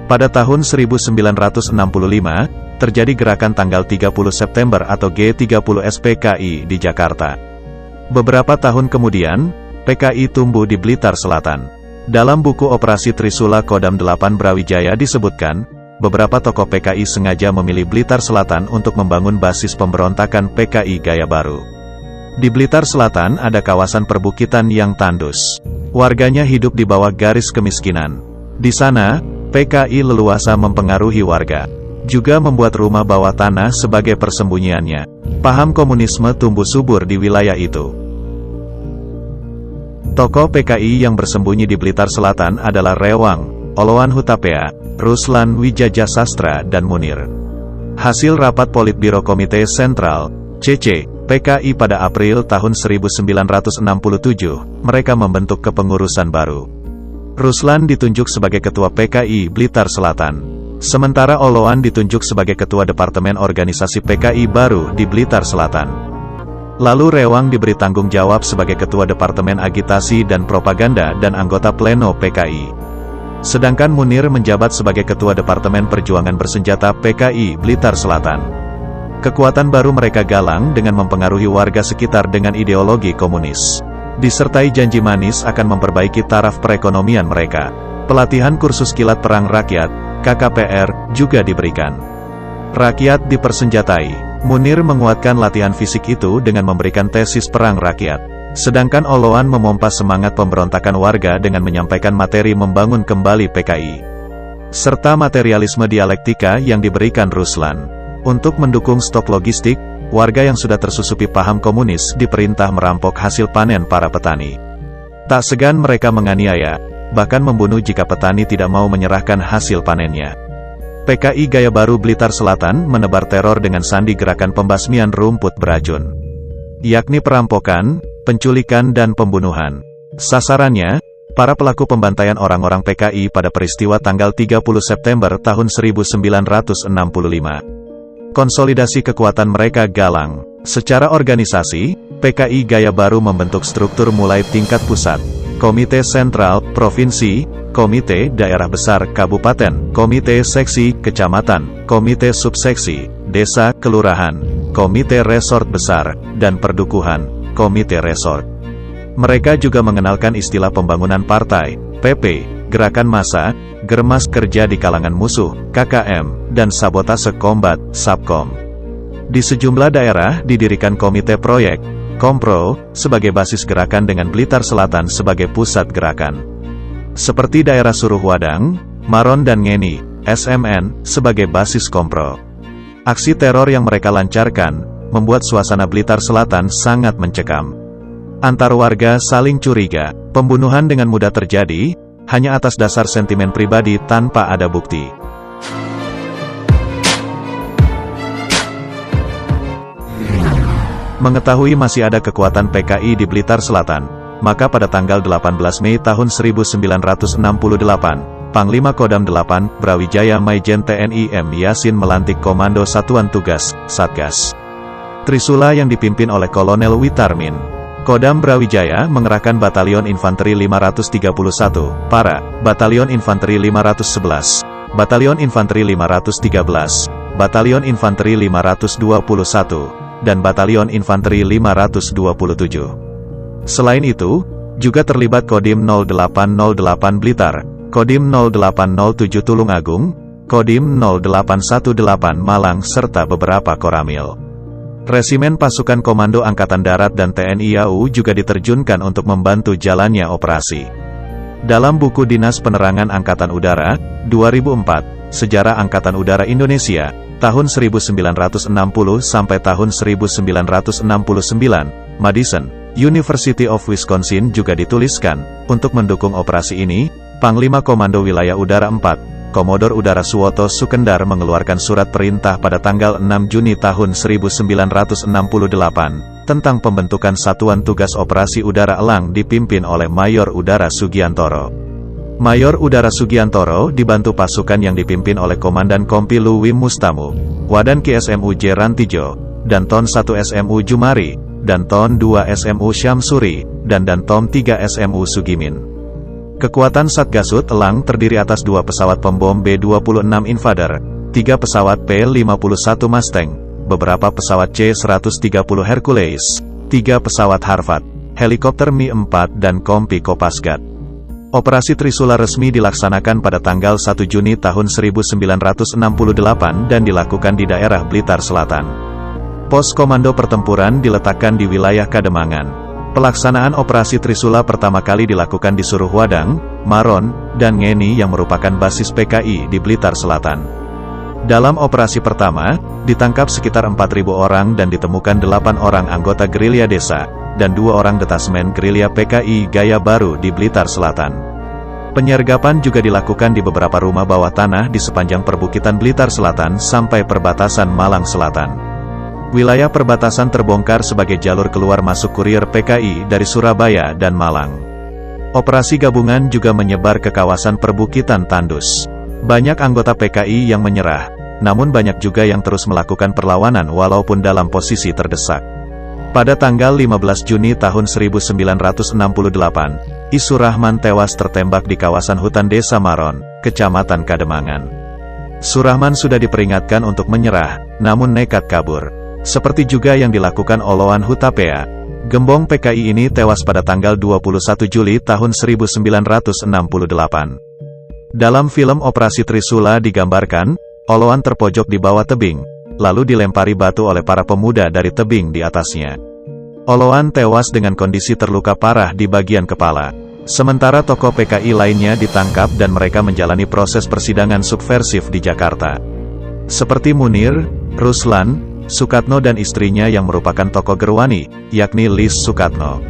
Pada tahun 1965, terjadi gerakan tanggal 30 September atau G30 SPKI di Jakarta. Beberapa tahun kemudian, PKI tumbuh di Blitar Selatan. Dalam buku Operasi Trisula Kodam 8 Brawijaya disebutkan, beberapa tokoh PKI sengaja memilih Blitar Selatan untuk membangun basis pemberontakan PKI Gaya Baru. Di Blitar Selatan ada kawasan perbukitan yang tandus. Warganya hidup di bawah garis kemiskinan. Di sana, PKI leluasa mempengaruhi warga. Juga membuat rumah bawah tanah sebagai persembunyiannya. Paham komunisme tumbuh subur di wilayah itu. Tokoh PKI yang bersembunyi di Blitar Selatan adalah Rewang, Oloan Hutapea, Ruslan Wijajasastra dan Munir. Hasil rapat Politbiro Komite Sentral, CC, PKI pada April tahun 1967, mereka membentuk kepengurusan baru. Ruslan ditunjuk sebagai Ketua PKI Blitar Selatan. Sementara Oloan ditunjuk sebagai Ketua Departemen Organisasi PKI baru di Blitar Selatan. Lalu Rewang diberi tanggung jawab sebagai Ketua Departemen Agitasi dan Propaganda dan anggota Pleno PKI. Sedangkan Munir menjabat sebagai Ketua Departemen Perjuangan Bersenjata PKI Blitar Selatan. Kekuatan baru mereka galang dengan mempengaruhi warga sekitar dengan ideologi komunis. Disertai janji manis akan memperbaiki taraf perekonomian mereka. Pelatihan kursus kilat perang rakyat, KKPR, juga diberikan. Rakyat dipersenjatai. Munir menguatkan latihan fisik itu dengan memberikan tesis perang rakyat. Sedangkan Oloan memompa semangat pemberontakan warga dengan menyampaikan materi membangun kembali PKI. Serta materialisme dialektika yang diberikan Ruslan. Untuk mendukung stok logistik, warga yang sudah tersusupi paham komunis diperintah merampok hasil panen para petani. Tak segan mereka menganiaya, bahkan membunuh jika petani tidak mau menyerahkan hasil panennya. PKI Gaya Baru Blitar Selatan menebar teror dengan sandi gerakan pembasmian rumput beracun, yakni perampokan, penculikan dan pembunuhan. Sasarannya, para pelaku pembantaian orang-orang PKI pada peristiwa tanggal 30 September tahun 1965. Konsolidasi kekuatan mereka galang. Secara organisasi, PKI Gaya Baru membentuk struktur mulai tingkat pusat, Komite Sentral, Provinsi, Komite Daerah Besar Kabupaten, Komite Seksi Kecamatan, Komite Subseksi, Desa Kelurahan, Komite Resort Besar, dan Perdukuhan, Komite Resort. Mereka juga mengenalkan istilah pembangunan partai, PP, gerakan massa, germas kerja di kalangan musuh, KKM, dan sabotase kombat, Sabkom. Di sejumlah daerah didirikan komite proyek, Kompro, sebagai basis gerakan dengan Blitar Selatan sebagai pusat gerakan. Seperti daerah Suruh Wadang, Maron dan Ngeni, SMN, sebagai basis Kompro. Aksi teror yang mereka lancarkan, membuat suasana Blitar Selatan sangat mencekam. Antar warga saling curiga, pembunuhan dengan mudah terjadi, hanya atas dasar sentimen pribadi tanpa ada bukti. Mengetahui masih ada kekuatan PKI di Blitar Selatan, maka pada tanggal 18 Mei tahun 1968, Panglima Kodam 8, Brawijaya Maijen TNI M. Yasin melantik Komando Satuan Tugas, Satgas Trisula yang dipimpin oleh Kolonel Witarmin. Kodam Brawijaya mengerahkan Batalion Infanteri 531, Para, Batalion Infanteri 511, Batalion Infanteri 513, Batalion Infanteri 521, dan Batalion Infanteri 527. Selain itu, juga terlibat Kodim 0808 Blitar, Kodim 0807 Tulungagung, Kodim 0818 Malang serta beberapa koramil. Resimen Pasukan Komando Angkatan Darat dan TNI AU juga diterjunkan untuk membantu jalannya operasi. Dalam buku Dinas Penerangan Angkatan Udara, 2004, Sejarah Angkatan Udara Indonesia, tahun 1960 sampai tahun 1969, Madison, University of Wisconsin juga dituliskan, untuk mendukung operasi ini, Panglima Komando Wilayah Udara 4, Komodor Udara Suwoto Sukendar mengeluarkan surat perintah pada tanggal 6 Juni tahun 1968, tentang pembentukan Satuan Tugas Operasi Udara Elang dipimpin oleh Mayor Udara Sugiantoro. Mayor Udara Sugiantoro dibantu pasukan yang dipimpin oleh Komandan Kompi Luwi Mustamu, Wadan Ki SMU J. Rantijo, dan Ton 1 SMU Jumari, dan Ton 2 SMU Syamsuri, dan Tom 3 SMU Sugimin. Kekuatan Satgasut Elang terdiri atas 2 pesawat pembom B-26 Invader, 3 pesawat P-51 Mustang, beberapa pesawat C-130 Hercules, 3 pesawat Harvat, helikopter Mi-4 dan kompi Kopasgat. Operasi Trisula resmi dilaksanakan pada tanggal 1 Juni tahun 1968 dan dilakukan di daerah Blitar Selatan. Pos Komando Pertempuran diletakkan di wilayah Kademangan. Pelaksanaan operasi Trisula pertama kali dilakukan di Suruhwadang, Maron, dan Ngeni yang merupakan basis PKI di Blitar Selatan. Dalam operasi pertama, ditangkap sekitar 4.000 orang dan ditemukan 8 orang anggota gerilya desa, dan 2 orang detasmen gerilya PKI Gaya Baru di Blitar Selatan. Penyergapan juga dilakukan di beberapa rumah bawah tanah di sepanjang perbukitan Blitar Selatan sampai perbatasan Malang Selatan. Wilayah perbatasan terbongkar sebagai jalur keluar masuk kurir PKI dari Surabaya dan Malang. Operasi gabungan juga menyebar ke kawasan perbukitan Tandus. Banyak anggota PKI yang menyerah, namun banyak juga yang terus melakukan perlawanan walaupun dalam posisi terdesak. Pada tanggal 15 Juni tahun 1968, Isu Rahman tewas tertembak di kawasan hutan Desa Maron, Kecamatan Kademangan. Surahman sudah diperingatkan untuk menyerah, namun nekat kabur. Seperti juga yang dilakukan Oloan Hutapea. Gembong PKI ini tewas pada tanggal 21 Juli tahun 1968. Dalam film Operasi Trisula digambarkan, Oloan terpojok di bawah tebing, lalu dilempari batu oleh para pemuda dari tebing di atasnya. Oloan tewas dengan kondisi terluka parah di bagian kepala. Sementara tokoh PKI lainnya ditangkap dan mereka menjalani proses persidangan subversif di Jakarta. Seperti Munir, Ruslan, Sukatno dan istrinya yang merupakan tokoh Gerwani, yakni Lis Sukatno.